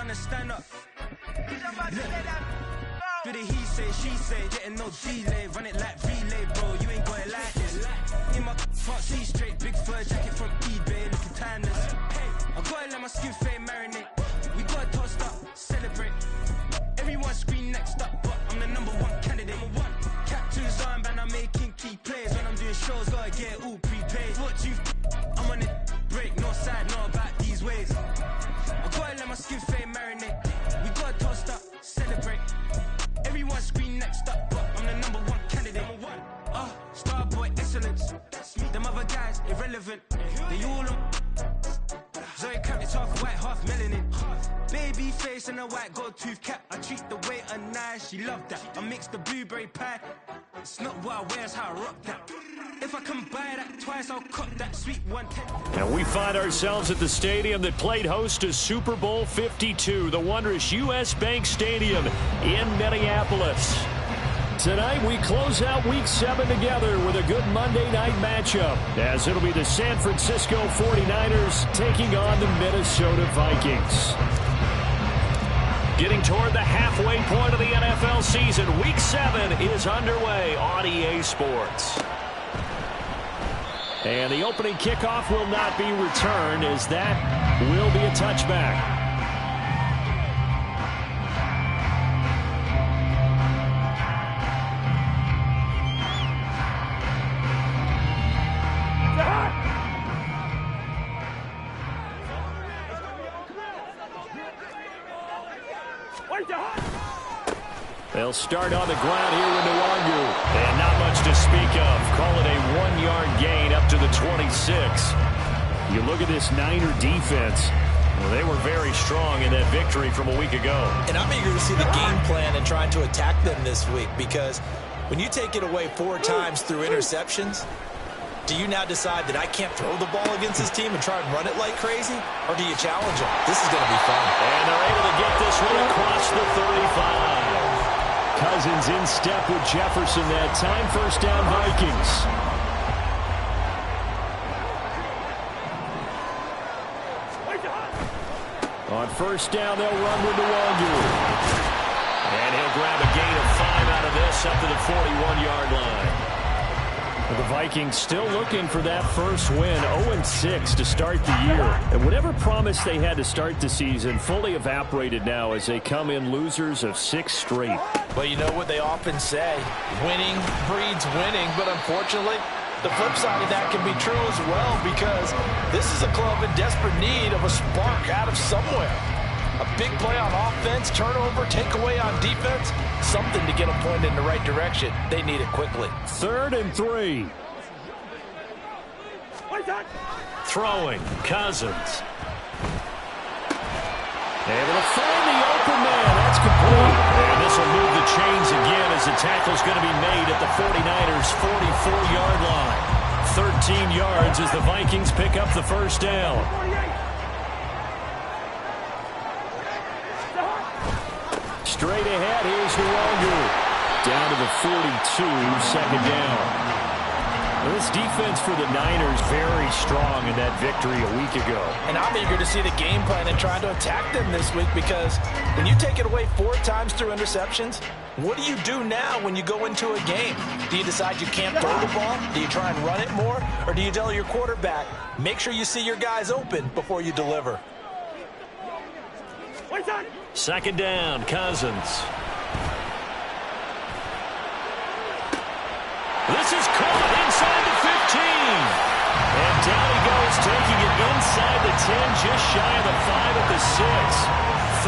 done and stand up. Do the he say, she say, getting no delay. Run it like relay, bro, you ain't got it like this. In my can't see straight, big fur jacket from eBay, looking timeless. I gotta let my skin fade marinate. We gotta toast up, celebrate. Everyone scream next up, but I'm the #1 candidate. Captain's armband, I'm making key plays. When I'm doing shows, gotta get all prepaid. What you I'm on it, break, no side, no about these ways. I gotta let my skin fade marinate. We gotta toast up, celebrate. Everyone scream next up, but I'm the #1 candidate. Starboy excellence. Them other guys irrelevant. They all on. Zoe Cap is half white, half melanin. Baby face and a white gold tooth cap. I treat the waiter nice, she loved that. I mix the blueberry pie. It's not what I wear, it's how I rock that. If I can buy that twice, I'll cop that sweet 110. And we find ourselves at the stadium that played host to Super Bowl 52, the wondrous U.S. Bank Stadium in Minneapolis. Tonight, we close out Week 7 together with a good Monday night matchup, as it'll be the San Francisco 49ers taking on the Minnesota Vikings. Getting toward the halfway point of the NFL season, Week 7 is underway on EA Sports. And the opening kickoff will not be returned, as that will be a touchback. They'll start on the ground here with Nwangu. And not much to speak of. Call it a 1-yard gain up to the 26. You look at this Niner defense. Well, they were very strong in that victory from a week ago. And I'm eager to see the game plan and trying to attack them this week, because when you take it away 4 times through interceptions, do you now decide that I can't throw the ball against this team and try and run it like crazy? Or do you challenge them? This is going to be fun. And they're able to get this one across the 35. Cousins in step with Jefferson that time. First down, Vikings. On first down, they'll run with Nwangu. And he'll grab a gain of 5 out of this up to the 41-yard line. The Vikings still looking for that first win, 0-6 to start the year. And whatever promise they had to start the season fully evaporated now as they come in losers of 6 straight. Well, you know what they often say, winning breeds winning, but unfortunately, the flip side of that can be true as well, because this is a club in desperate need of a spark out of somewhere. A big play on offense, turnover, takeaway on defense, something to get them pointed in the right direction. They need it quickly. 3rd and 3. Throwing, Cousins. Able to find the open man. That's complete. And this will move the chains again as the tackle's going to be made at the 49ers' 44-yard line. 13 yards as the Vikings pick up the first down. Straight ahead, here's Nwangu. Down to the 42, second down. Well, this defense for the Niners very strong in that victory a week ago. And I'm eager to see the game plan and trying to attack them this week, because when you take it away 4 times through interceptions, what do you do now when you go into a game? Do you decide you can't throw the ball? Do you try and run it more? Or do you tell your quarterback, make sure you see your guys open before you deliver? Second down, Cousins. This is caught inside the 15. And down he goes, taking it inside the 10, just shy of the 5 at the 6.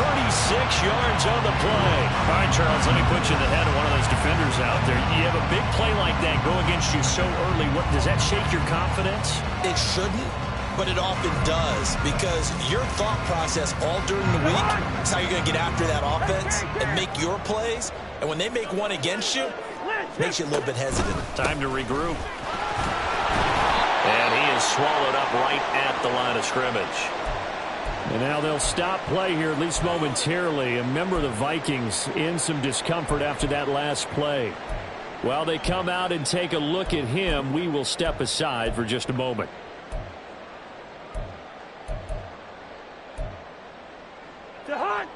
36 yards on the play. All right, Charles, let me put you in the head of one of those defenders out there. You have a big play like that go against you so early. What, does that shake your confidence? It shouldn't, but it often does, because your thought process all during the week is how you're going to get after that offense and make your plays. And when they make one against you, it makes you a little bit hesitant. Time to regroup. And he is swallowed up right at the line of scrimmage. And now they'll stop play here, at least momentarily. And remember, the Vikings in some discomfort after that last play. While they come out and take a look at him, we will step aside for just a moment. To Hunt!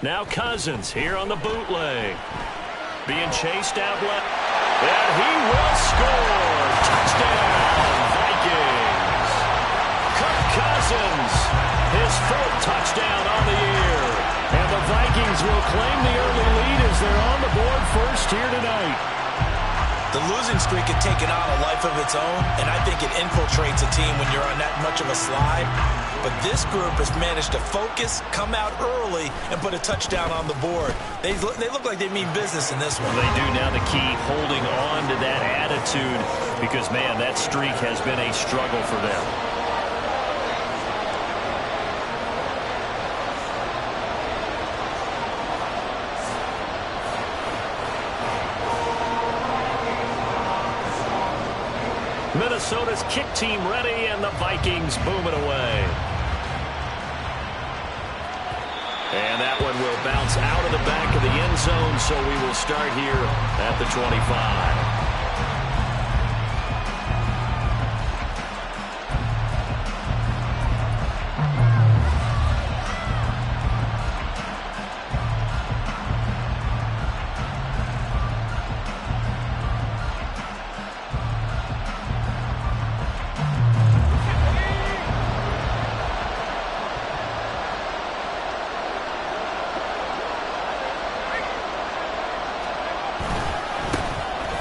Now Cousins here on the bootleg. Being chased out left. And he will score. Touchdown, Vikings. Kirk Cousins, his 4th touchdown on the year. And the Vikings will claim the early lead as they're on the board first here tonight. The losing streak had taken on a life of its own, and I think it infiltrates a team when you're on that much of a slide. But this group has managed to focus, come out early, and put a touchdown on the board. They look like they mean business in this one. They do. Now the key, holding on to that attitude, because, man, that streak has been a struggle for them. Minnesota's kick team ready, and the Vikings boom it away. And that one will bounce out of the back of the end zone, so we will start here at the 25.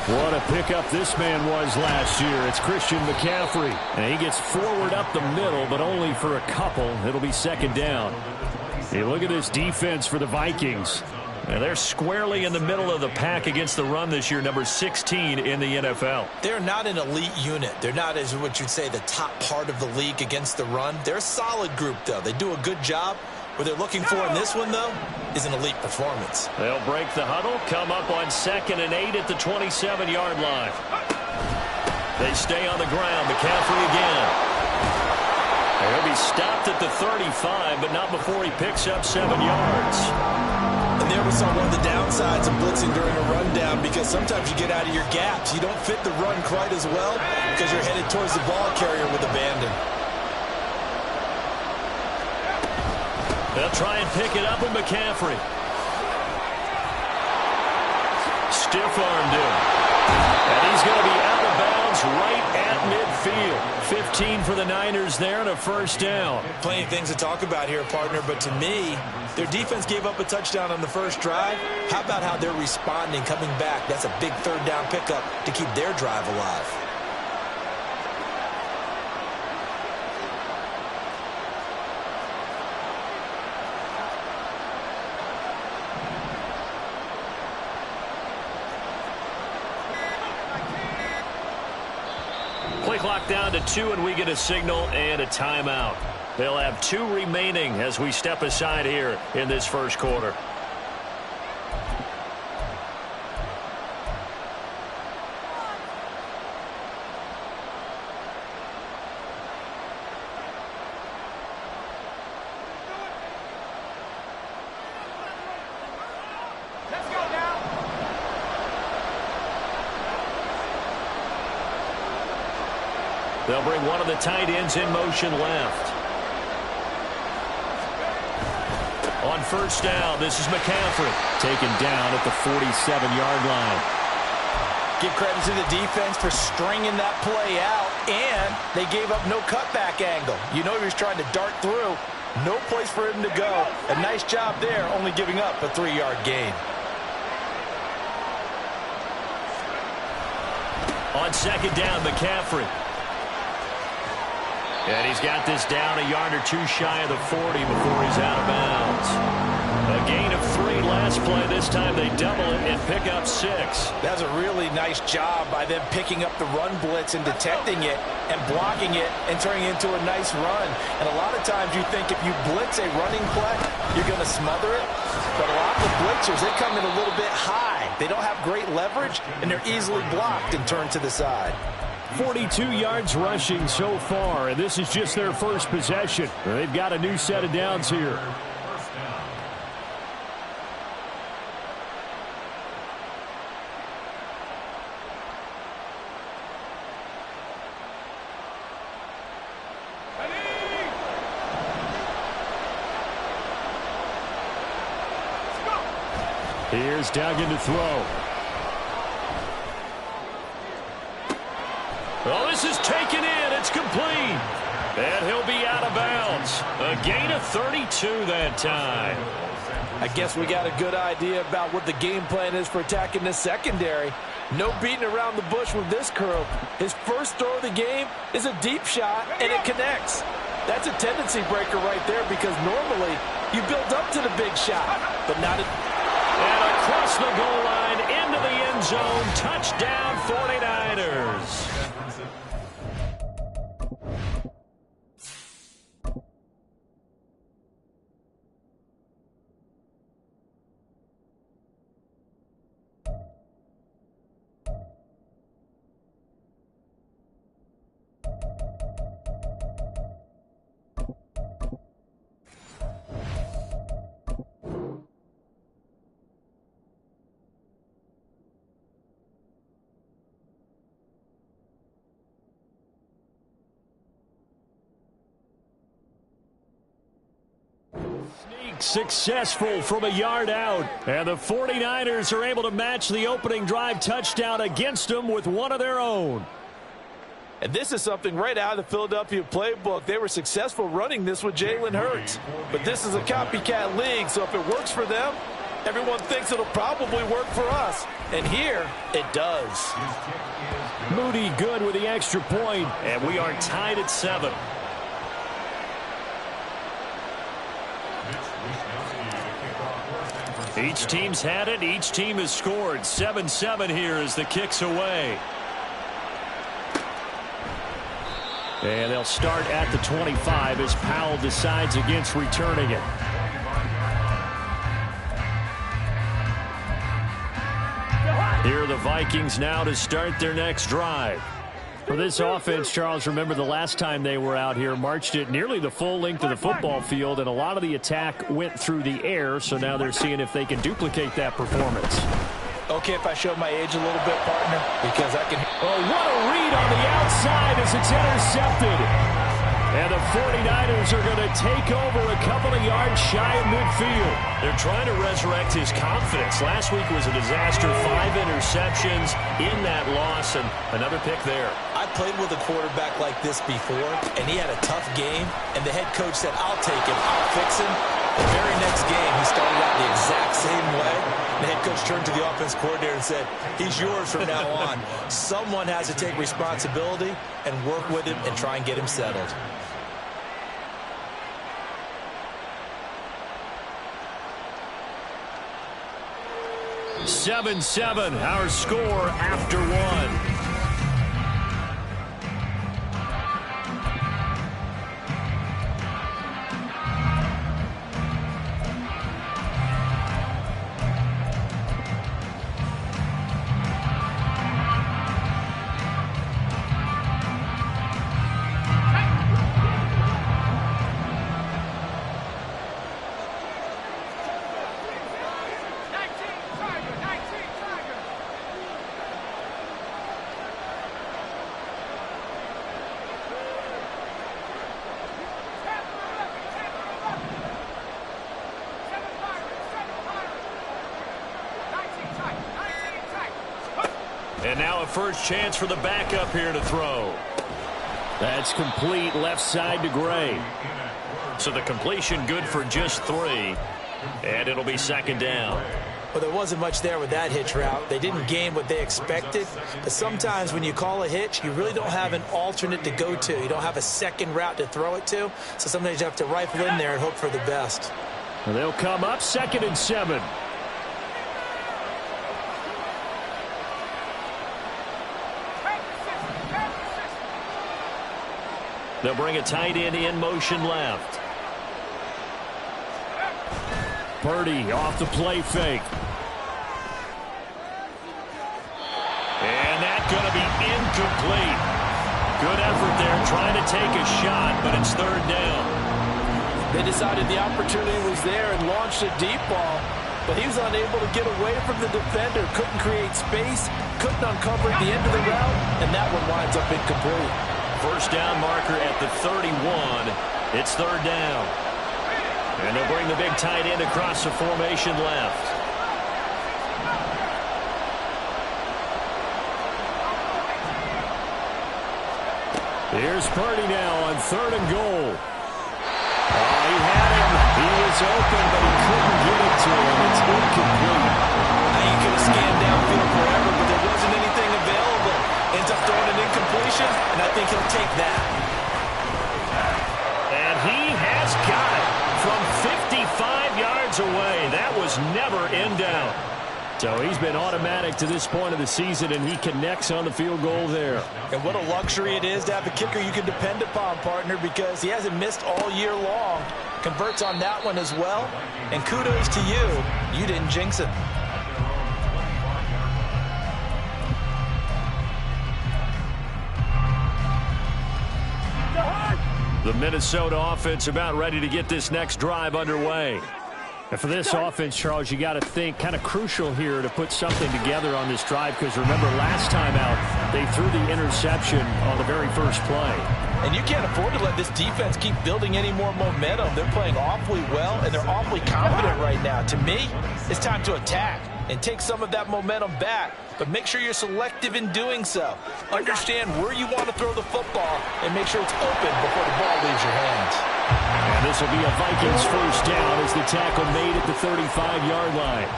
What a pickup this man was last year. It's Christian McCaffrey. And he gets forward up the middle, but only for a couple. It'll be second down. Hey, look at this defense for the Vikings. And they're squarely in the middle of the pack against the run this year, number 16 in the NFL. They're not an elite unit. They're not, as what you'd say, the top part of the league against the run. They're a solid group, though. They do a good job. What they're looking for in this one, though, is an elite performance. They'll break the huddle, come up on 2nd and 8 at the 27-yard line. They stay on the ground. McCaffrey again. He'll be stopped at the 35, but not before he picks up 7 yards. And there we saw one of the downsides of blitzing during a rundown, because sometimes you get out of your gaps. You don't fit the run quite as well because you're headed towards the ball carrier with abandon. They'll try and pick it up with McCaffrey. Stiff-armed him. And he's going to be out of bounds right at midfield. 15 for the Niners there and a first down. Plenty of things to talk about here, partner, but to me, their defense gave up a touchdown on the first drive. How about how they're responding, coming back? That's a big third down pickup to keep their drive alive. Play clock down to 2, and we get a signal and a timeout. They'll have 2 remaining as we step aside here in this first quarter. They'll bring one of the tight ends in motion left. On first down, this is McCaffrey. Taken down at the 47-yard line. Give credit to the defense for stringing that play out, and they gave up no cutback angle. You know he was trying to dart through. No place for him to go. A nice job there, only giving up a 3-yard gain. On second down, McCaffrey. And he's got this down a yard or 2 shy of the 40 before he's out of bounds. A gain of 3 last play. This time they double it and pick up 6. That's a really nice job by them picking up the run blitz and detecting it and blocking it and turning it into a nice run. And a lot of times you think if you blitz a running play, you're going to smother it. But a lot of the blitzers, they come in a little bit high. They don't have great leverage, and they're easily blocked and turned to the side. 42 yards rushing so far, and this is just their first possession. They've got a new set of downs here. Here's Duggan to throw. Oh, this is taken in. It's complete. And he'll be out of bounds. A gain of 32 that time. I guess we got a good idea about what the game plan is for attacking this secondary. No beating around the bush with this crew. His first throw of the game is a deep shot, and it connects. That's a tendency breaker right there because normally you build up to the big shot, but not at... And across the goal line, into the end zone, touchdown 49ers. Successful from a yard out. And the 49ers are able to match the opening drive touchdown against them with one of their own. And this is something right out of the Philadelphia playbook. They were successful running this with Jalen Hurts. But this is a copycat league, so if it works for them, everyone thinks it'll probably work for us. And here, it does. Moody good with the extra point, and we are tied at 7. Each team's had it. Each team has scored. 7-7 here as the kick's away. And they'll start at the 25 as Powell decides against returning it. Here are the Vikings now to start their next drive. For this offense, Charles, remember the last time they were out here, marched it nearly the full length of the football field, and a lot of the attack went through the air, so now they're seeing if they can duplicate that performance. Okay, if I show my age a little bit, partner, because I can... Oh, what a read on the outside as it's intercepted. And the 49ers are going to take over a couple of yards shy of midfield. They're trying to resurrect his confidence. Last week was a disaster. 5 interceptions in that loss, and another pick there. I played with a quarterback like this before, and he had a tough game, and the head coach said, I'll take him, I'll fix him. The very next game, he started out the exact same way. The head coach turned to the offense coordinator and said, he's yours from now on. Someone has to take responsibility and work with him and try and get him settled. Seven, our score after 1. And now a first chance for the backup here to throw. That's complete left side to Gray. So the completion good for just 3. And it'll be second down. Well, there wasn't much there with that hitch route. They didn't gain what they expected. But sometimes when you call a hitch, you really don't have an alternate to go to. You don't have a second route to throw it to. So sometimes you have to rifle in there and hope for the best. Well, they'll come up 2nd and 7. They'll bring a tight end in motion left. Purdy off the play fake. And that's going to be incomplete. Good effort there trying to take a shot, but it's 3rd down. They decided the opportunity was there and launched a deep ball, but he was unable to get away from the defender, couldn't create space, couldn't uncover the end of the route, and that one winds up incomplete. First down marker at the 31. It's 3rd down. And they'll bring the big tight end across the formation left. Here's Purdy now on 3rd and goal. Oh, he had him. He was open, but he couldn't get it to him. It's incomplete. Now you could have scanned downfield forever, but there wasn't anything available. Ends up throwing an incompletion, and I think he'll take that. And he has got it from 55 yards away. That was never in doubt. So he's been automatic to this point of the season, and he connects on the field goal there. And what a luxury it is to have a kicker you can depend upon, partner, because he hasn't missed all year long. Converts on that one as well. And kudos to you. You didn't jinx it. The Minnesota offense about ready to get this next drive underway. And for this offense, Charles, you got to think kind of crucial here to put something together on this drive, because remember last time out they threw the interception on the very first play. And you can't afford to let this defense keep building any more momentum. They're playing awfully well, and they're awfully confident right now. To me, it's time to attack and take some of that momentum back. But make sure you're selective in doing so. Understand where you want to throw the football and make sure it's open before the ball leaves your hands. And this will be a Vikings first down as the tackle made at the 35-yard line.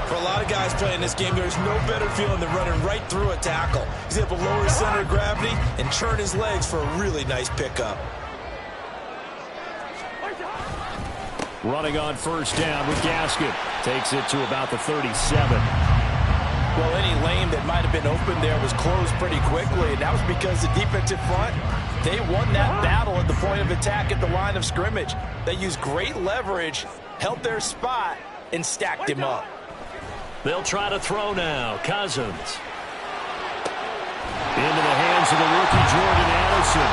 For a lot of guys playing this game, there's no better feeling than running right through a tackle. He's able to lower his center of gravity and turn his legs for a really nice pickup. Running on first down with Gaskin. Takes it to about the 37. Well, any lane that might have been open there was closed pretty quickly, and that was because the defensive front, they won that battle at the point of attack at the line of scrimmage. They used great leverage, held their spot, and stacked him up. They'll try to throw now. Cousins. Into the hands of the rookie Jordan Addison.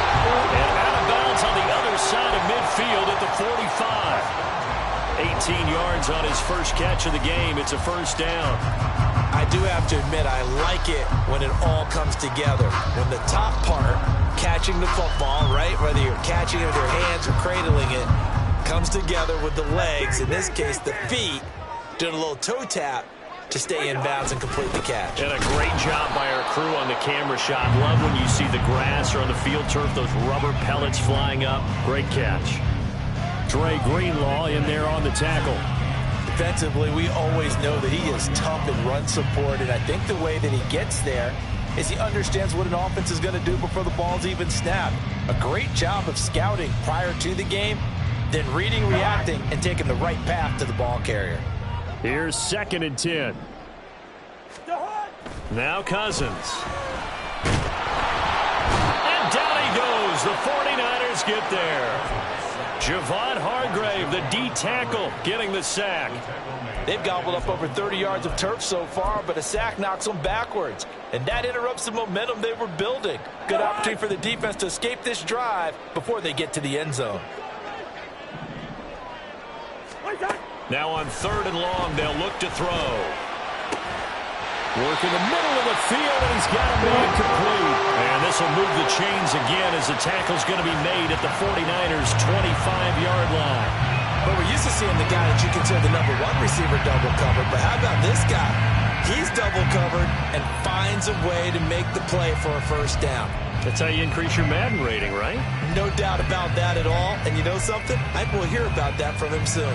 And out of bounds on the other side of midfield at the 45. 18 yards on his first catch of the game. It's a first down. I do have to admit, I like it when it all comes together. When the top part, catching the football, right, whether you're catching it with your hands or cradling it, comes together with the legs, in this case the feet, doing a little toe tap to stay in bounds and complete the catch. And a great job by our crew on the camera shot. Love when you see the grass or on the field turf, those rubber pellets flying up. Great catch. Dre Greenlaw in there on the tackle. Defensively, we always know that he is tough in run support, and I think the way that he gets there is he understands what an offense is going to do before the ball's even snapped. A great job of scouting prior to the game, then reading, reacting, and taking the right path to the ball carrier. Here's 2nd and 10. Now Cousins. And down he goes. The 49ers get there. Javon Hargrave, the D tackle, getting the sack. They've gobbled up over 30 yards of turf so far, but a sack knocks them backwards. And that interrupts the momentum they were building. Good opportunity for the defense to escape this drive before they get to the end zone. Now on 3rd and long, they'll look to throw. Work in the middle of the field, and he's got a man complete. And this will move the chains again as the tackle's going to be made at the 49ers' 25-yard line. But we're used to seeing the guy that you consider the #1 receiver double covered. But how about this guy? He's double covered and finds a way to make the play for a first down. That's how you increase your Madden rating, right? No doubt about that at all. And you know something? I will hear about that from him soon.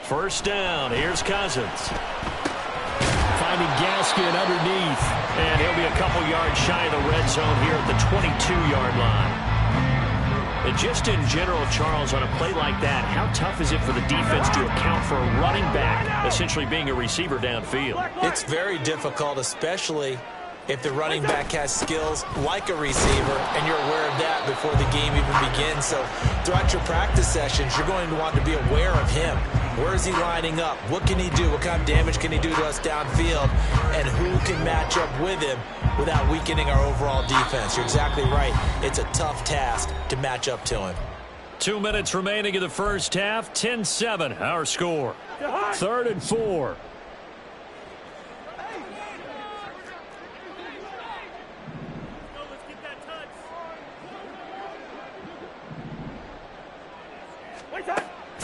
First down. Here's Cousins. Finding Gaskin underneath. And he'll be a couple yards shy of the red zone here at the 22-yard line. And just in general, Charles, on a play like that, how tough is it for the defense to account for a running back essentially being a receiver downfield? It's very difficult, especially if the running back has skills like a receiver, and you're aware of that before the game even begins. So throughout your practice sessions, you're going to want to be aware of him. Where is he lining up? What can he do? What kind of damage can he do to us downfield? And who can match up with him without weakening our overall defense? You're exactly right. It's a tough task to match up to him. 2 minutes remaining in the first half. 10-7, our score. 3rd and 4.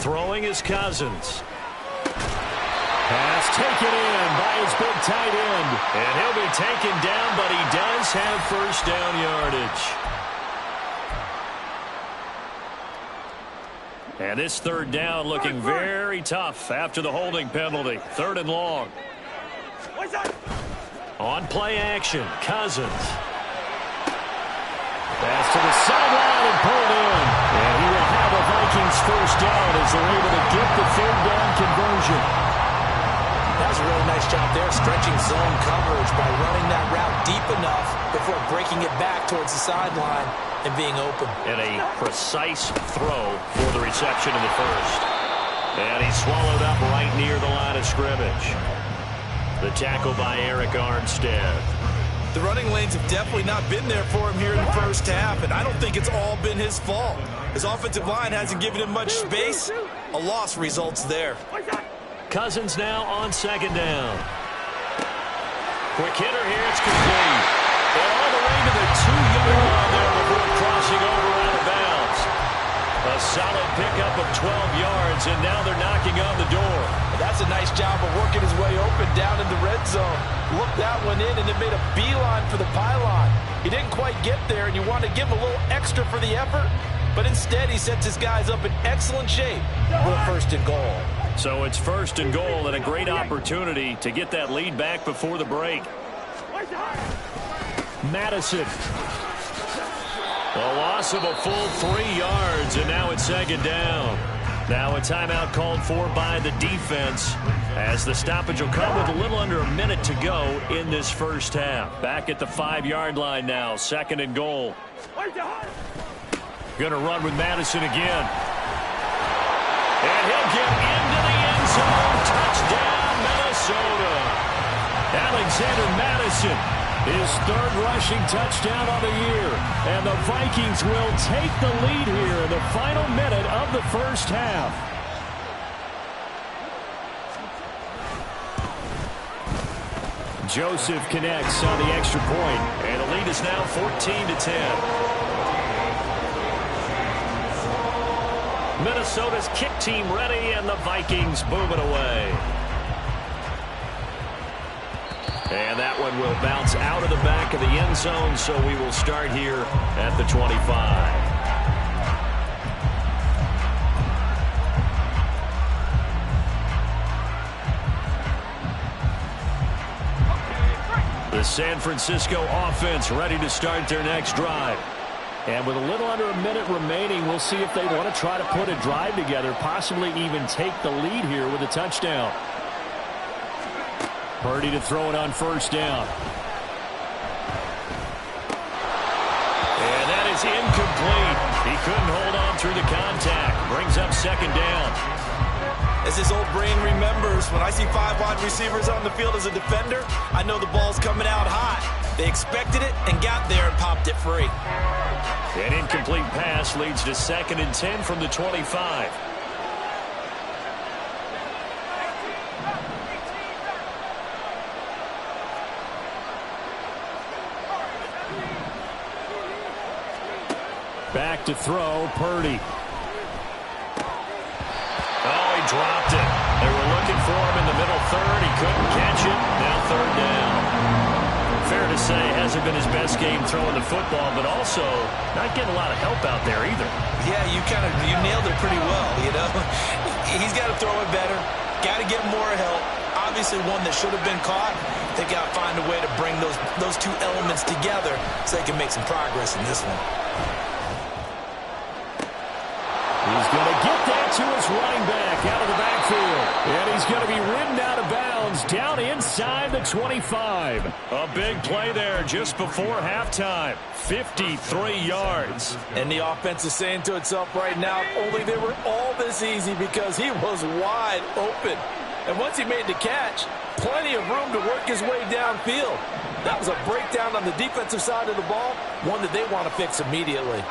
Throwing is Cousins. Pass taken in by his big tight end. And he'll be taken down, but he does have first down yardage. And this third down looking very tough after the holding penalty. 3rd and long. On play action, Cousins. Pass to the sideline and pulled in. And he will have a Vikings first down as they're able to get the 3rd down conversion. That was a really nice job there, stretching zone coverage by running that route deep enough before breaking it back towards the sideline and being open. And a precise throw for the reception in the first. And he's swallowed up right near the line of scrimmage. The tackle by Eric Armstead. The running lanes have definitely not been there for him here in the first half, and I don't think it's all been his fault. His offensive line hasn't given him much space. A loss results there. Cousins now on 2nd down. Quick hitter here, it's complete. And all the way to the 2-yard line there before crossing over out of bounds. A solid pickup of 12 yards, and now they're knocking on the door. That's a nice job of working his way open down in the red zone. Looked that one in and then made a beeline for the pylon. He didn't quite get there, and you want to give him a little extra for the effort, but instead he sets his guys up in excellent shape for 1st and goal. So it's 1st and goal and a great opportunity to get that lead back before the break. Madison. A loss of a full 3 yards, and now it's 2nd down. Now a timeout called for by the defense as the stoppage will come with a little under a minute to go in this first half. Back at the 5-yard line now, 2nd and goal. Going to run with Madison again. And he'll get into the end zone. Touchdown, Minnesota. Alexander Madison, his 3rd rushing touchdown on the year. And the Vikings will take the lead here in the final minute of the first half. Joseph connects on the extra point, and the lead is now 14-10. Minnesota's kick team ready, and the Vikings moving away. And that one will bounce out of the back of the end zone, so we will start here at the 25. The San Francisco offense ready to start their next drive. And with a little under a minute remaining, we'll see if they want to try to put a drive together, possibly even take the lead here with a touchdown. Purdy to throw it on 1st down. And that is incomplete. He couldn't hold on through the contact. Brings up 2nd down. As his old brain remembers, when I see 5 wide receivers on the field as a defender, I know the ball's coming out hot. They expected it and got there and popped it free. An incomplete pass leads to 2nd and 10 from the 25. Back to throw, Purdy. Oh, he dropped it. They were looking for him in the middle 3rd. He couldn't catch it. Now 3rd down. Fair to say, hasn't been his best game throwing the football, but also not getting a lot of help out there either. Yeah, you nailed it pretty well, you know. He's got to throw it better. Got to get more help. Obviously one that should have been caught. They got to find a way to bring those 2 elements together so they can make some progress in this one. He's going to get that to his running back out of the backfield. And he's going to be ridden out of bounds down inside the 25. A big play there just before halftime. 53 yards. And the offense is saying to itself right now, only they were all this easy because he was wide open. And once he made the catch, plenty of room to work his way downfield. That was a breakdown on the defensive side of the ball, one that they want to fix immediately.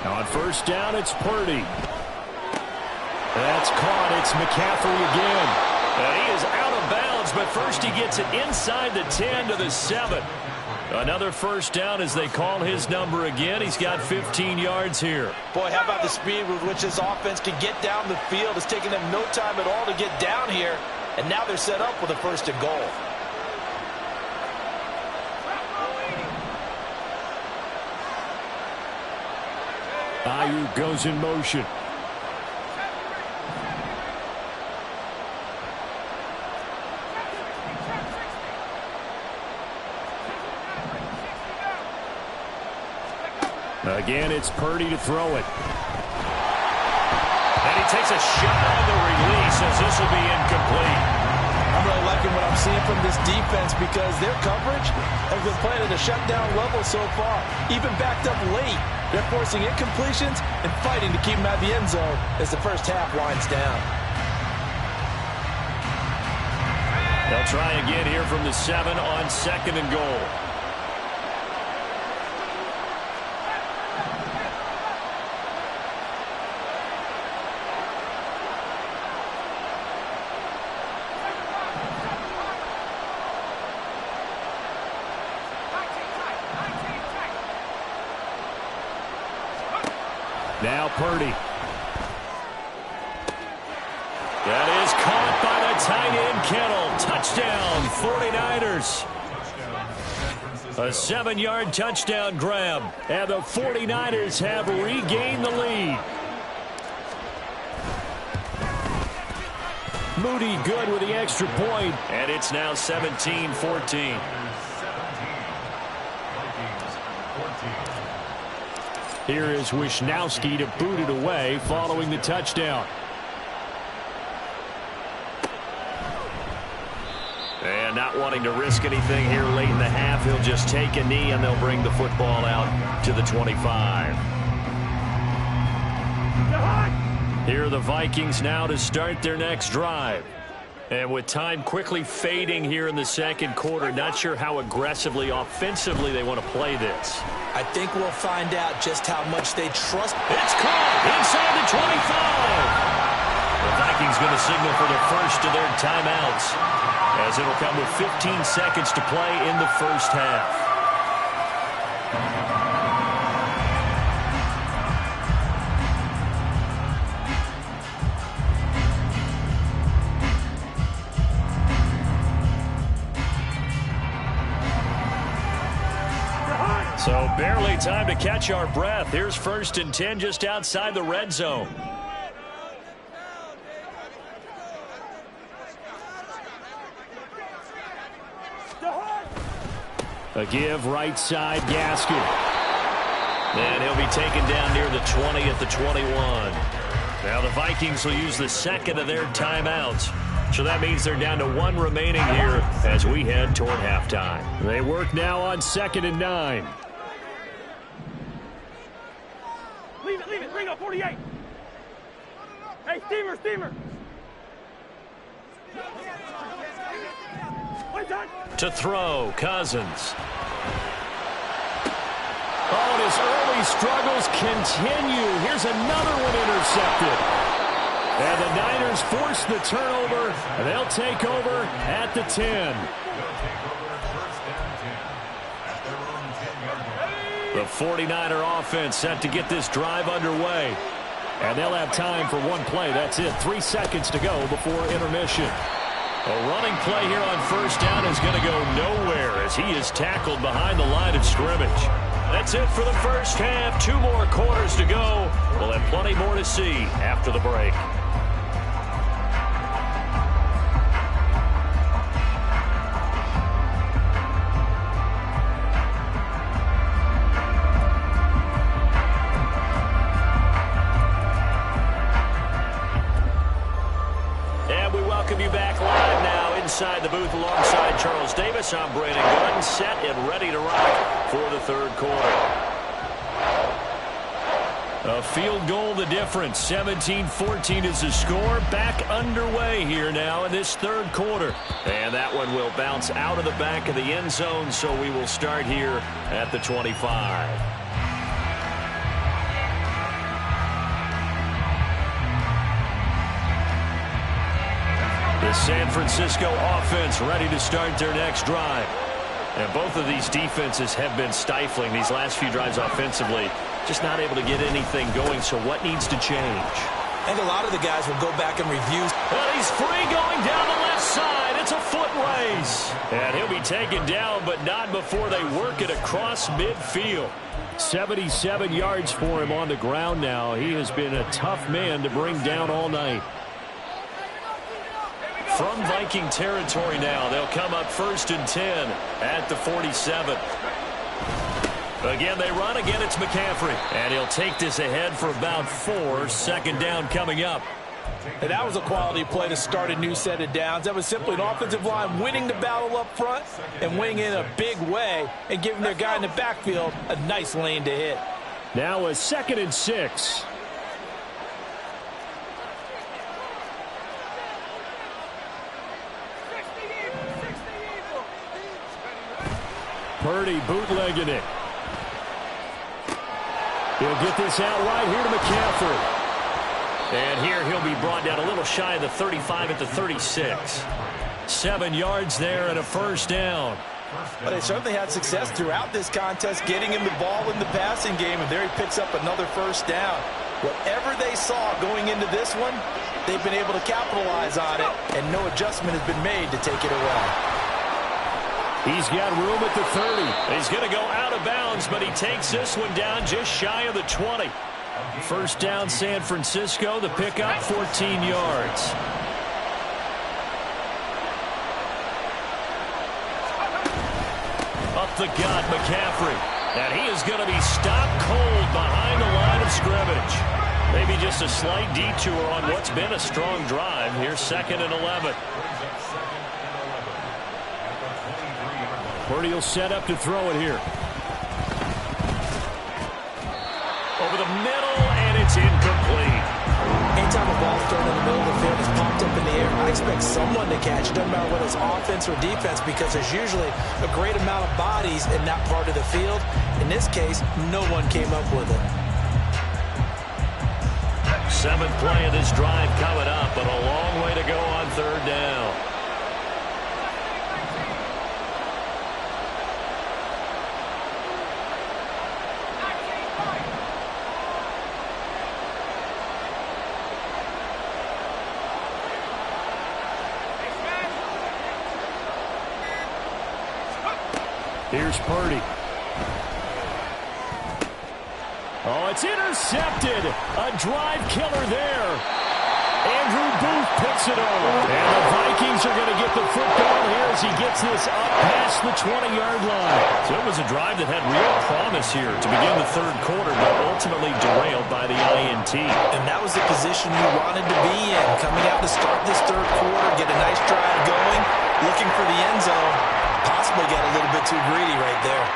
On 1st down, it's Purdy. That's caught. It's McCaffrey again. And he is out of bounds, but first he gets it inside the 10 to the 7. Another first down as they call his number again. He's got 15 yards here. Boy, how about the speed with which this offense can get down the field? It's taking them no time at all to get down here. And now they're set up with a first and goal. Ayuk goes in motion. Again, it's Purdy to throw it. And he takes a shot on the release as this will be incomplete. I'm really liking what I'm seeing from this defense because their coverage has been playing at a shutdown level so far. Even backed up late, they're forcing incompletions and fighting to keep them out of the end zone as the first half winds down. They'll try again here from the 7 on second and goal. Now Purdy. That is caught by the tight end Kittle. Touchdown, 49ers. A 7-yard touchdown grab. And the 49ers have regained the lead. Moody good with the extra point. And it's now 17-14. Here is Wisnowski to boot it away following the touchdown. And not wanting to risk anything here late in the half, he'll just take a knee and they'll bring the football out to the 25. Here are the Vikings now to start their next drive. And with time quickly fading here in the second quarter, not sure how aggressively, offensively they want to play this. I think we'll find out just how much they trust. It's caught inside the 25. The Vikings going to signal for the first of their timeouts as it'll come with 15 seconds to play in the first half. So barely time to catch our breath. Here's 1st and 10 just outside the red zone. A give right side, Gaskin. And he'll be taken down near the 20 at the 21. Now the Vikings will use the second of their timeouts. So that means they're down to 1 remaining here as we head toward halftime. They work now on 2nd and 9. Leave it, bring up 48. Hey, steamer. To throw, Cousins. Oh, and his early struggles continue. Here's another one intercepted. And the Niners force the turnover, and they'll take over at the 10. The 49er offense set to get this drive underway. And they'll have time for one play. That's it. 3 seconds to go before intermission. A running play here on first down is going to go nowhere as he is tackled behind the line of scrimmage. That's it for the first half. 2 more quarters to go. We'll have plenty more to see after the break. Inside the booth alongside Charles Davis, I'm Brandon Gordon, set and ready to rock for the third quarter. A field goal the difference. 17-14 is the score. Back underway here now in this third quarter. And that one will bounce out of the back of the end zone, so we will start here at the 25. The San Francisco offense ready to start their next drive. And both of these defenses have been stifling these last few drives offensively. Just not able to get anything going, so what needs to change? I think a lot of the guys will go back and review. Well, he's free going down the left side. It's a foot race. And he'll be taken down, but not before they work it across midfield. 77 yards for him on the ground now. He has been a tough man to bring down all night. From Viking territory now, they'll come up 1st and 10 at the 47. Again, they run. Again, it's McCaffrey. And he'll take this ahead for about 4. Second down coming up. And that was a quality play to start a new set of downs. That was simply an offensive line winning the battle up front and winning in a big way and giving their guy in the backfield a nice lane to hit. Now a 2nd and 6. Purdy bootlegging it. He'll get this out right here to McCaffrey. And here he'll be brought down a little shy of the 35 at the 36. 7 yards there and a first down. But they certainly had success throughout this contest getting him the ball in the passing game, and there he picks up another first down. Whatever they saw going into this one, they've been able to capitalize on it, and no adjustment has been made to take it away. He's got room at the 30. He's going to go out of bounds, but he takes this one down just shy of the 20. First down, San Francisco. The pickup, 14 yards. Up the gut, McCaffrey. And he is going to be stopped cold behind the line of scrimmage. Maybe just a slight detour on what's been a strong drive. Here's 2nd and 11. Purdy will set up to throw it here. Over the middle, and it's incomplete. Anytime a ball's thrown in the middle of the field, it's popped up in the air, I expect someone to catch it. Doesn't matter whether it's offense or defense, because there's usually a great amount of bodies in that part of the field. In this case, no one came up with it. 7th play of this drive coming up, but a long way to go on 3rd down. Here's Purdy. Oh, it's intercepted. A drive killer there. Andrew Booth picks it over. And the Vikings are going to get the football here as he gets this up past the 20-yard line. So it was a drive that had real promise here to begin the 3rd quarter, but ultimately derailed by the INT. And that was the position you wanted to be in. Coming out to start this 3rd quarter, get a nice drive going, looking for the end zone. Possibly got a little bit too greedy right there.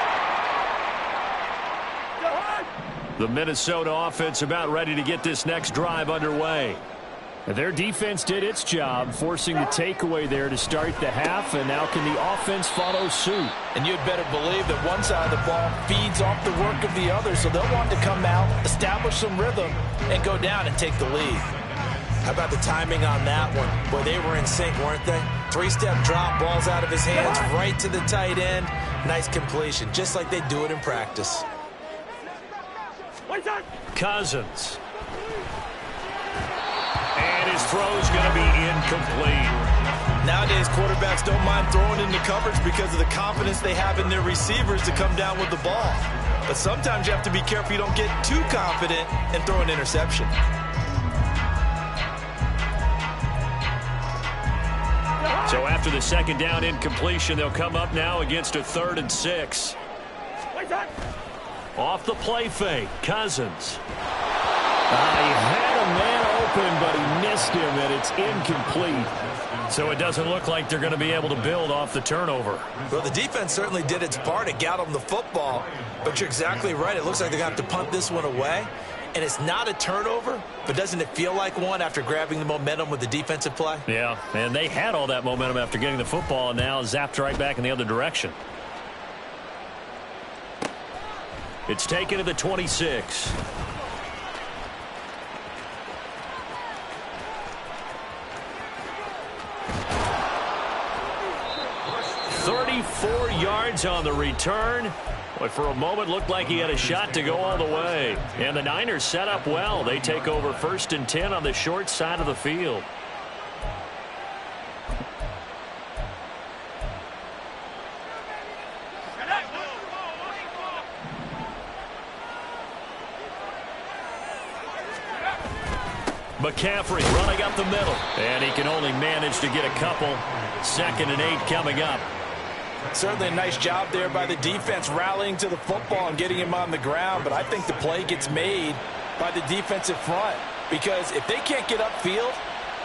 The Minnesota offense about ready to get this next drive underway. Their defense did its job, forcing the takeaway there to start the half, and now can the offense follow suit? And you'd better believe that one side of the ball feeds off the work of the other, so they'll want to come out, establish some rhythm, and go down and take the lead. How about the timing on that one? Boy, they were in sync, weren't they? 3-step drop, balls out of his hands, right to the tight end. Nice completion, just like they do it in practice. Cousins. And his throw's going to be incomplete. Nowadays, quarterbacks don't mind throwing into coverage because of the confidence they have in their receivers to come down with the ball. But sometimes you have to be careful you don't get too confident and throw an interception. So after the 2nd down incompletion, they'll come up now against a 3rd and 6. Off the play fake, Cousins. He had a man open, but he missed him, and it's incomplete. So it doesn't look like they're going to be able to build off the turnover. Well, the defense certainly did its part. It got them the football. But you're exactly right. It looks like they're going to have to punt this one away. And it's not a turnover, but doesn't it feel like one after grabbing the momentum with the defensive play? Yeah, and they had all that momentum after getting the football, and now zapped right back in the other direction. It's taken to the 26. 4 yards on the return. But for a moment, looked like he had a shot to go all the way. And the Niners set up well. They take over 1st and 10 on the short side of the field. McCaffrey running up the middle. And he can only manage to get a couple. 2nd and 8 coming up. Certainly a nice job there by the defense rallying to the football and getting him on the ground. But I think the play gets made by the defensive front. Because if they can't get upfield,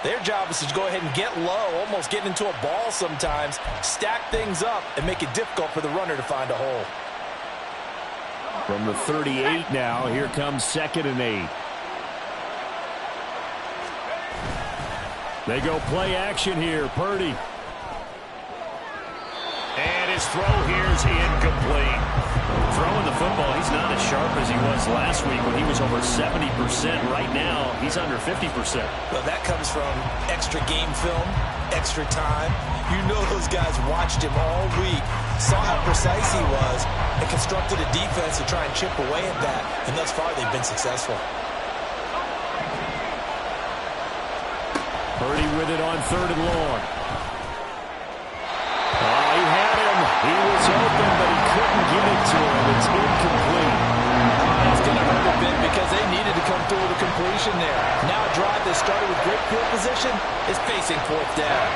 their job is to go ahead and get low, almost get into a ball sometimes, stack things up, and make it difficult for the runner to find a hole. From the 38 now, here comes 2nd and 8. They go play action here. Purdy. And his throw here is incomplete. Throwing the football, he's not as sharp as he was last week when he was over 70%. Right now, he's under 50%. Well, that comes from extra game film, extra time. You know those guys watched him all week, saw how precise he was, and constructed a defense to try and chip away at that. And thus far, they've been successful. Purdy with it on 3rd and long. He had him. He was open, but he couldn't get it to him. It's incomplete. It's going to hurt a bit because they needed to come through with a completion there. Now a drive that started with great field position is facing 4th down.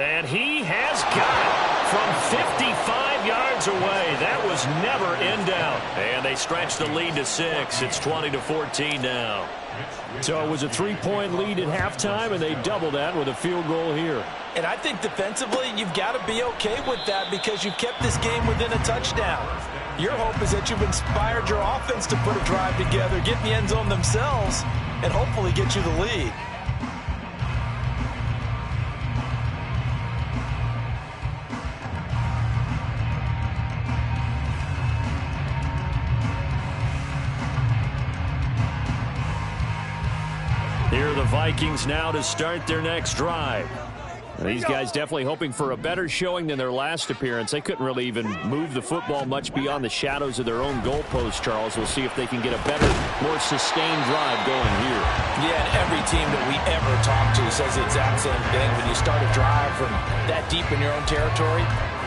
And he has got it from 55 yards away. That was never in doubt. And they stretch the lead to 6. It's 20-14 now. So it was a 3-point lead at halftime, and they double that with a field goal here. And I think defensively, you've got to be okay with that because you've kept this game within a touchdown. Your hope is that you've inspired your offense to put a drive together, get in the end zone themselves, and hopefully get you the lead. Here are the Vikings now to start their next drive. These guys definitely hoping for a better showing than their last appearance. They couldn't really even move the football much beyond the shadows of their own goalpost, Charles. We'll see if they can get a better, more sustained drive going here. Yeah, and every team that we ever talk to says the exact same thing. When you start a drive from that deep in your own territory,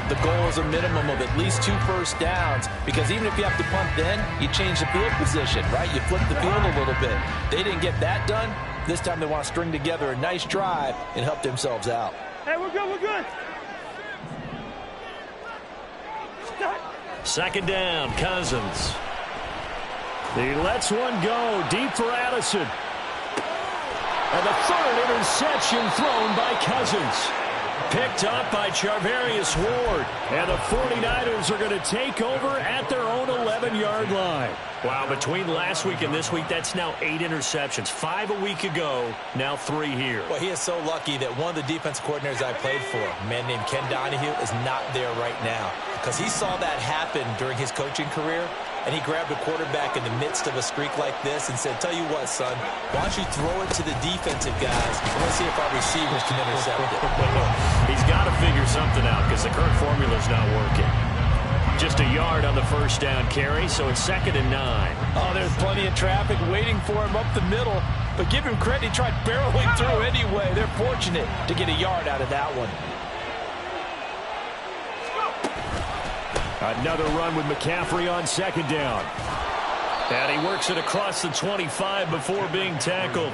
the goal is a minimum of at least 2 first downs, because even if you have to punt then, you change the field position, right? You flip the field a little bit. They didn't get that done. This time they want to string together a nice drive and help themselves out. Hey, we're good, we're good. 2nd down, Cousins. He lets one go deep for Addison. And the 3rd interception thrown by Cousins. Picked up by Charvarius Ward. And the 49ers are going to take over at their own 11-yard line. Wow, between last week and this week, that's now 8 interceptions. 5 a week ago, now 3 here. Well, he is so lucky that one of the defense coordinators I played for, a man named Ken Donahue, is not there right now. Because he saw that happen during his coaching career, and he grabbed a quarterback in the midst of a streak like this and said, tell you what, son, why don't you throw it to the defensive guys, and let's see if our receivers can intercept it. He's got to figure something out because the current formula's not working. Just a yard on the 1st down carry, so it's 2nd and 9. Oh, there's plenty of traffic waiting for him up the middle. But give him credit, he tried barreling through anyway. They're fortunate to get a yard out of that one. Another run with McCaffrey on 2nd down. And he works it across the 25 before being tackled.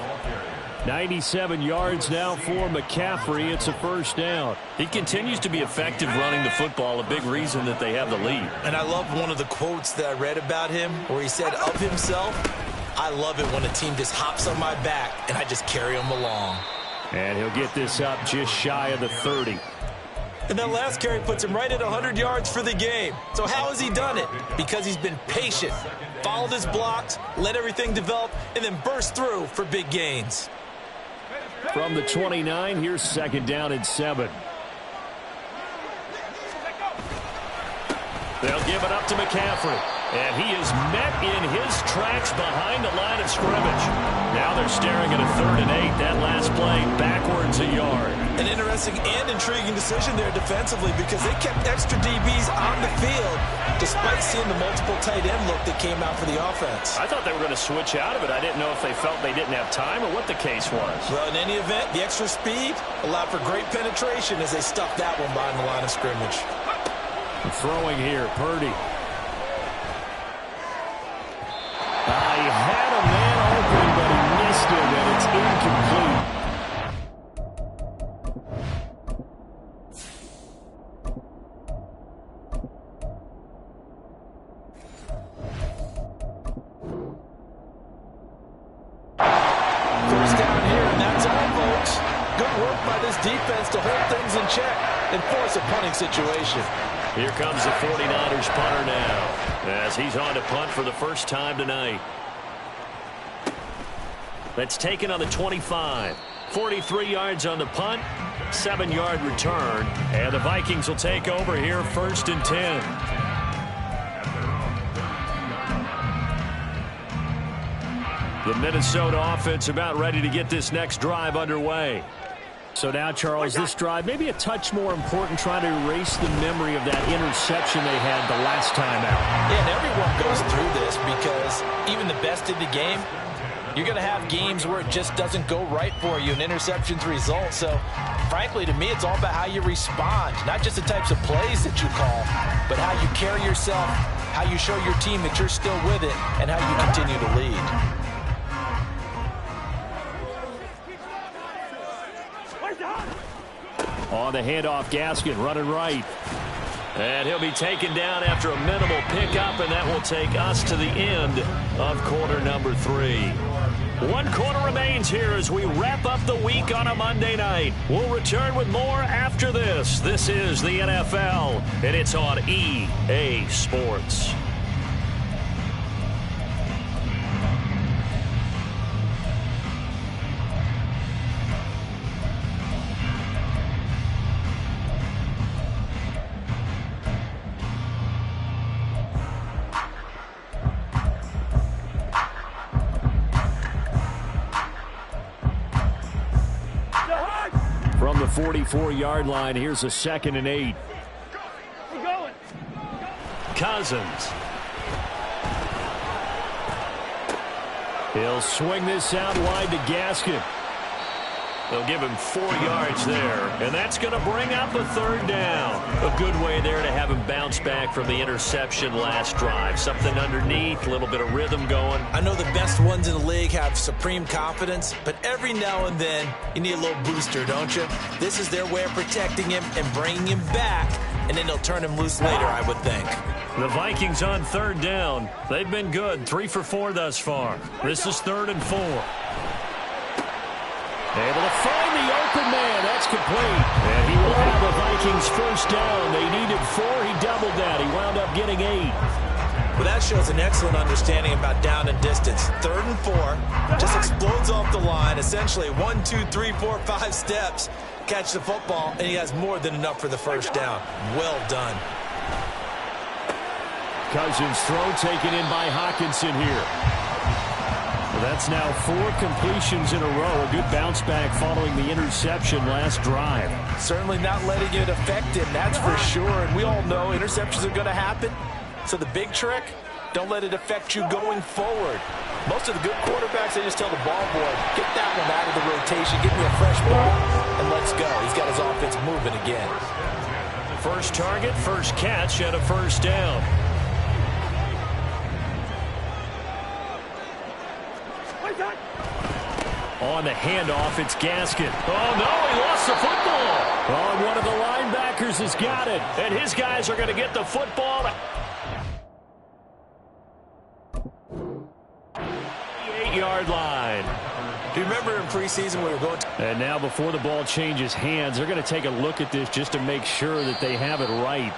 97 yards now for McCaffrey. It's a 1st down. He continues to be effective running the football, a big reason that they have the lead. And I love one of the quotes that I read about him where he said of himself, I love it when a team just hops on my back and I just carry them along. And he'll get this up just shy of the 30. And that last carry puts him right at 100 yards for the game. So how has he done it? Because he's been patient, followed his blocks, let everything develop, and then burst through for big gains. From the 29, here's 2nd down and 7. They'll give it up to McCaffrey. And he is met in his tracks behind the line of scrimmage. Now they're staring at a 3rd and 8. That last play backwards a yard. An interesting and intriguing decision there defensively because they kept extra DBs on the field despite seeing the multiple tight end look that came out for the offense. I thought they were going to switch out of it. I didn't know if they felt they didn't have time or what the case was. Well, in any event, the extra speed allowed for great penetration as they stuffed that one behind the line of scrimmage. Throwing here, Purdy. He had a man open, but he missed it, and it's incomplete. First down here, and that's all, folks. Good work by this defense to hold things in check and force a punting situation. Here comes the 49ers punter now, as he's on to punt for the first time tonight. That's taken on the 25. 43 yards on the punt, 7-yard return, and the Vikings will take over here 1st and 10. The Minnesota offense about ready to get this next drive underway. So now, Charles, this drive maybe a touch more important, trying to erase the memory of that interception they had the last time out. Yeah, and everyone goes through this because even the best in the game, you're going to have games where it just doesn't go right for you, and interceptions result. So, frankly, to me, it's all about how you respond, not just the types of plays that you call, but how you carry yourself, how you show your team that you're still with it, and how you continue to lead. On the handoff, Gaskin running right. And he'll be taken down after a minimal pickup, and that will take us to the end of quarter number 3. 1 quarter remains here as we wrap up the week on a Monday night. We'll return with more after this. This is the NFL, and it's on EA Sports. From the 44-yard line, here's a 2nd and 8. We're going. Cousins. He'll swing this out wide to Gaskin. They'll give him 4 yards there, and that's going to bring up a 3rd down. A good way there to have him bounce back from the interception last drive. Something underneath, a little bit of rhythm going. I know the best ones in the league have supreme confidence, but every now and then you need a little booster, don't you? This is their way of protecting him and bringing him back, and then they'll turn him loose later, I would think. The Vikings on 3rd down. They've been good, 3 for 4 thus far. This is 3rd and 4. Able to find the open man. That's complete. And he will have the Vikings first down. They needed 4. He doubled that. He wound up getting 8. Well, that shows an excellent understanding about down and distance. 3rd and 4. Just explodes off the line. Essentially 1, 2, 3, 4, 5 steps. Catch the football, and he has more than enough for the first down. Well done. Cousins' throw taken in by Hawkinson here. That's now 4 completions in a row. A good bounce back following the interception last drive. Certainly not letting it affect him, that's for sure. And we all know interceptions are going to happen. So the big trick, don't let it affect you going forward. Most of the good quarterbacks, they just tell the ball boy, get that one out of the rotation, give me a fresh ball, and let's go. He's got his offense moving again. First target, first catch, and a first down. On the handoff, it's Gaskin. Oh, no, he lost the football. Oh, one of the linebackers has got it, and his guys are going to get the football. 8-yard line. Do you remember in preseason we were going to... And now before the ball changes hands, they're going to take a look at this just to make sure that they have it right.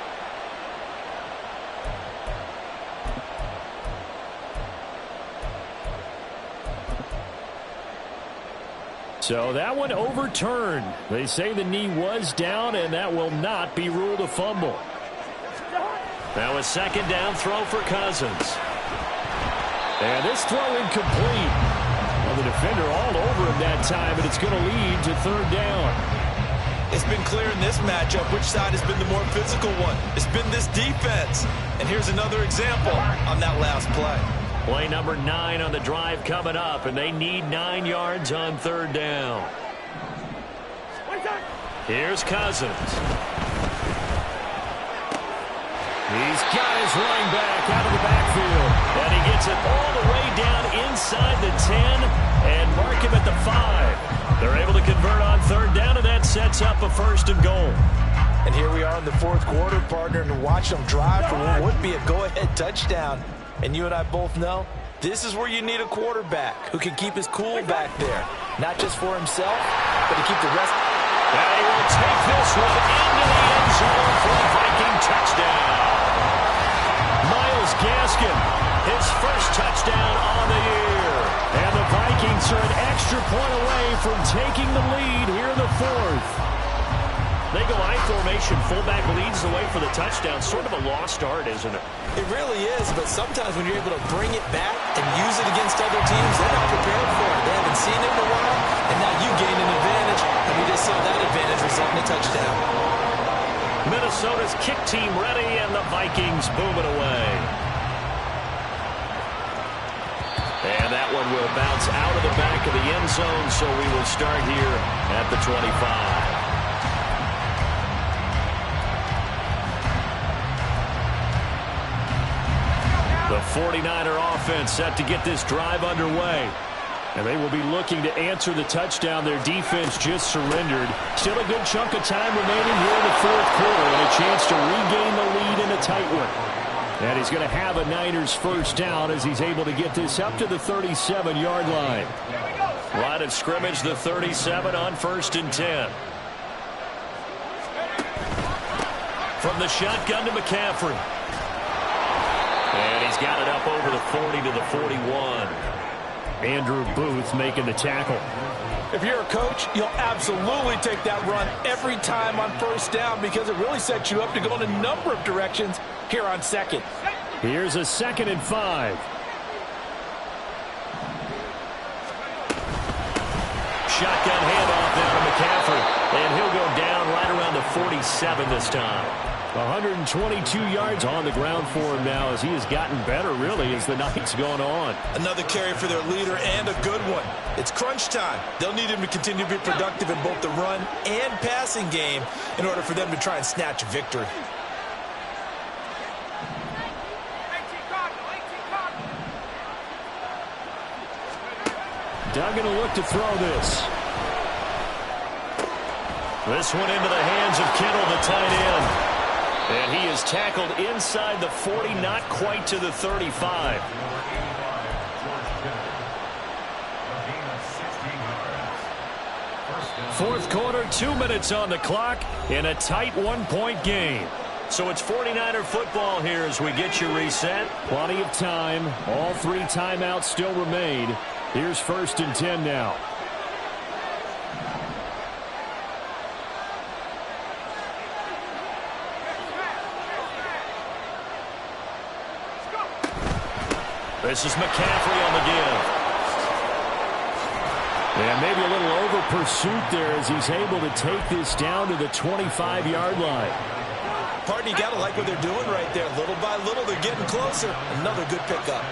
So that one overturned. They say the knee was down, and that will not be ruled a fumble. Now a second down throw for Cousins. And this throw incomplete. Well, the defender all over him that time, and it's going to lead to third down. It's been clear in this matchup which side has been the more physical one. It's been this defense. And here's another example on that last play. Play number 9 on the drive coming up, and they need 9 yards on third down. Here's Cousins. He's got his running back out of the backfield, and he gets it all the way down inside the 10 and mark him at the 5. They're able to convert on third down, and that sets up a first and goal. And here we are in the fourth quarter, partner, and watch them drive for what would be a go-ahead touchdown. And you and I both know this is where you need a quarterback who can keep his cool back there, not just for himself, but to keep the rest. And he will take this one into the end zone for a Viking touchdown. Myles Gaskin, his first touchdown on the year. And the Vikings are an extra point away from taking the lead here in the fourth. They go I formation, fullback leads the way for the touchdown. Sort of a lost art, isn't it? It really is, but sometimes when you're able to bring it back and use it against other teams, they're not prepared for it. They haven't seen it in a while, and now you gain an advantage, and we just saw that advantage result in a touchdown. Minnesota's kick team ready, and the Vikings boom it away. And that one will bounce out of the back of the end zone, so we will start here at the 25. The 49er offense set to get this drive underway. And they will be looking to answer the touchdown their defense just surrendered. Still a good chunk of time remaining here in the fourth quarter and a chance to regain the lead in a tight one. And he's going to have a Niners first down as he's able to get this up to the 37-yard line. Line of scrimmage, the 37 on 1st and 10. From the shotgun to McCaffrey. And he's got it up over the 40 to the 41. Andrew Booth making the tackle. If you're a coach, you'll absolutely take that run every time on first down because it really sets you up to go in a number of directions here on second. Here's a 2nd and 5. Shotgun handoff down to McCaffrey. And he'll go down right around the 47 this time. 122 yards on the ground for him now as he has gotten better, really, as the night's gone on. Another carry for their leader and a good one. It's crunch time. They'll need him to continue to be productive in both the run and passing game in order for them to try and snatch a victory. Duggan will look to throw this. This one into the hands of Kittle, the tight end. And he is tackled inside the 40, not quite to the 35. Fourth quarter, 2 minutes on the clock in a tight one-point game. So it's 49er football here as we get you reset. Plenty of time. All 3 timeouts still remain. Here's 1st and 10 now. This is McCaffrey on the give. And maybe a little over pursuit there as he's able to take this down to the 25-yard line. Partner, you got to like what they're doing right there. Little by little, they're getting closer. Another good pickup.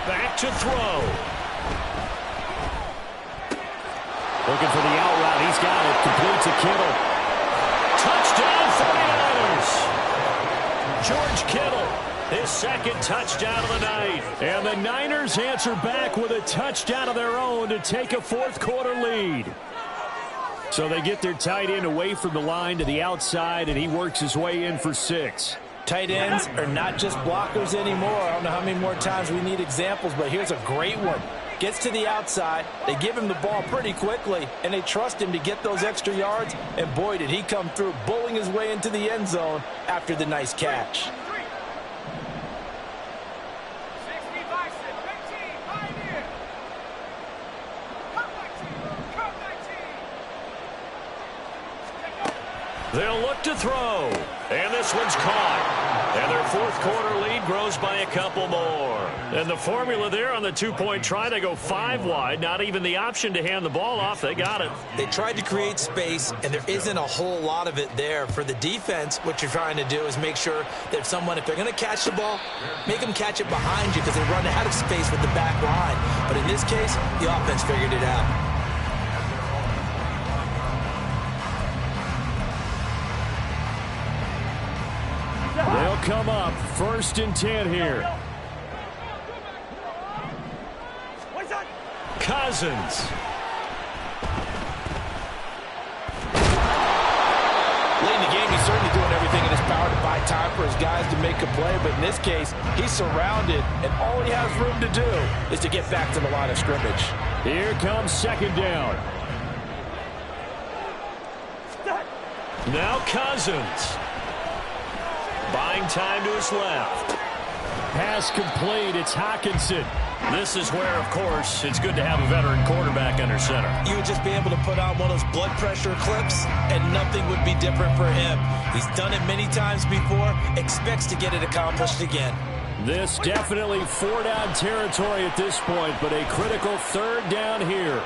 Back to throw. Looking for the out route. He's got it. Complete to Kittle. Touchdown 49ers. George Kittle, his 2nd touchdown of the night. And the Niners answer back with a touchdown of their own to take a fourth quarter lead. So they get their tight end away from the line to the outside, and he works his way in for 6. Tight ends are not just blockers anymore. I don't know how many more times we need examples, but here's a great one. Gets to the outside, they give him the ball pretty quickly, and they trust him to get those extra yards, and boy, did he come through, bowling his way into the end zone after the nice catch. They'll look to throw. And this one's caught. And their fourth quarter lead grows by a couple more. And the formula there on the two-point try to go 5 wide. Not even the option to hand the ball off. They got it. They tried to create space, and there isn't a whole lot of it there. For the defense, what you're trying to do is make sure that if they're going to catch the ball, make them catch it behind you because they run out of space with the back line. But in this case, the offense figured it out. They'll come up 1st and 10 here. Cousins. Late in the game, he's certainly doing everything in his power to buy time for his guys to make a play. But in this case, he's surrounded, and all he has room to do is to get back to the line of scrimmage. Here comes 2nd down. Now Cousins. Buying time to his left. Pass complete. It's Hockenson. This is where, of course, it's good to have a veteran quarterback under center. You would just be able to put on one of those blood pressure clips, and nothing would be different for him. He's done it many times before, expects to get it accomplished again. This definitely 4-down territory at this point, but a critical 3rd down here.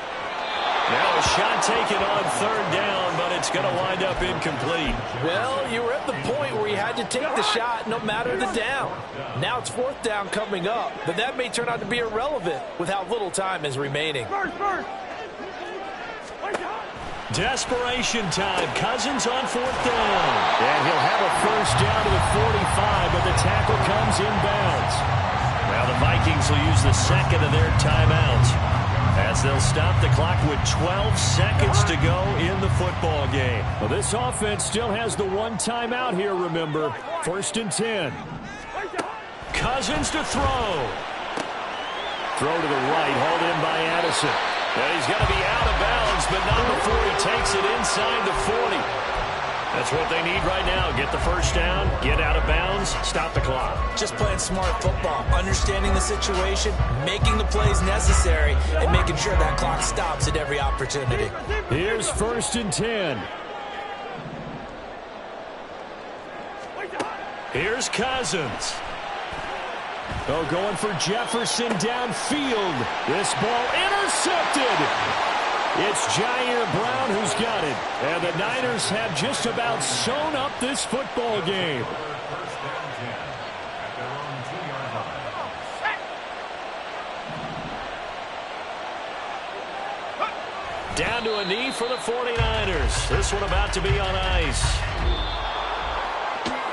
Now a shot taken on 3rd down, but it's going to wind up incomplete. Well, you were at the point where you had to take the shot no matter the down. Now it's 4th down coming up, but that may turn out to be irrelevant with how little time is remaining. Desperation time. Cousins on 4th down. And he'll have a 1st down to the 45, but the tackle comes inbounds. Now the Vikings will use the 2nd of their timeouts, as they'll stop the clock with 12 seconds to go in the football game. Well, this offense still has the 1 timeout here, remember. 1st and 10. Cousins to throw. Throw to the right, hauled in by Addison. And he's going to be out of bounds, but not before he takes it inside the 40. That's what they need right now. Get the 1st down, get out of bounds, stop the clock. Just playing smart football, understanding the situation, making the plays necessary, and making sure that clock stops at every opportunity. Here's 1st and 10. Here's Cousins. Oh, going for Jefferson downfield. This ball intercepted. It's Jair Brown who's got it. And the Niners have just about sewn up this football game. Down to a knee for the 49ers. This one about to be on ice.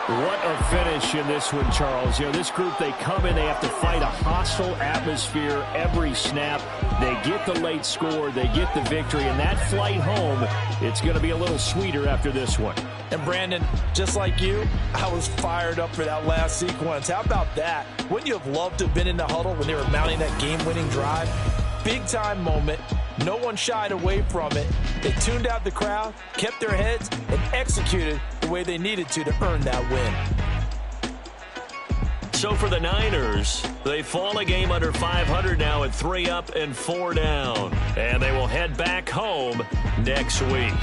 What a finish in this one, Charles. You know, this group, they come in, they have to fight a hostile atmosphere every snap. They get the late score, they get the victory, and that flight home, it's going to be a little sweeter after this one. And Brandon, just like you, I was fired up for that last sequence. How about that? Wouldn't you have loved to have been in the huddle when they were mounting that game-winning drive? Big-time moment. No one shied away from it. They tuned out the crowd, kept their heads, and executed the way they needed to earn that win. So for the Niners, they fall a game under 500 now at 3 up and 4 down. And they will head back home next week.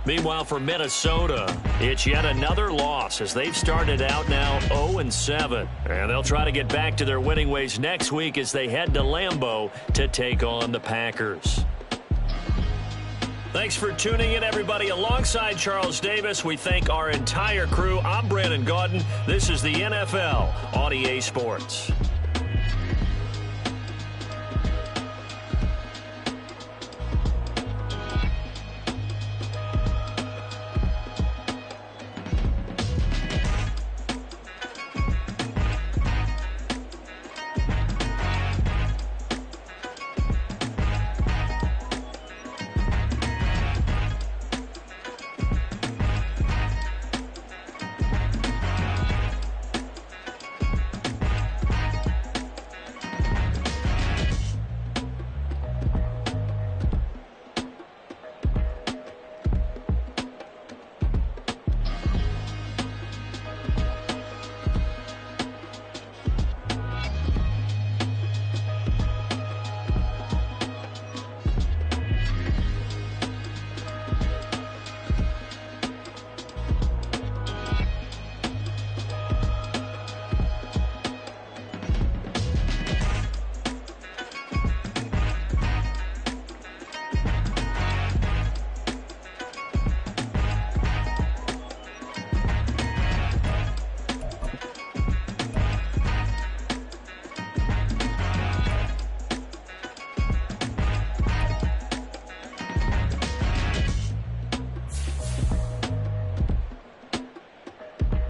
Meanwhile, for Minnesota, it's yet another loss as they've started out now 0-7. And they'll try to get back to their winning ways next week as they head to Lambeau to take on the Packers. Thanks for tuning in, everybody. Alongside Charles Davis, we thank our entire crew. I'm Brandon Gaudin. This is the NFL on EA Sports.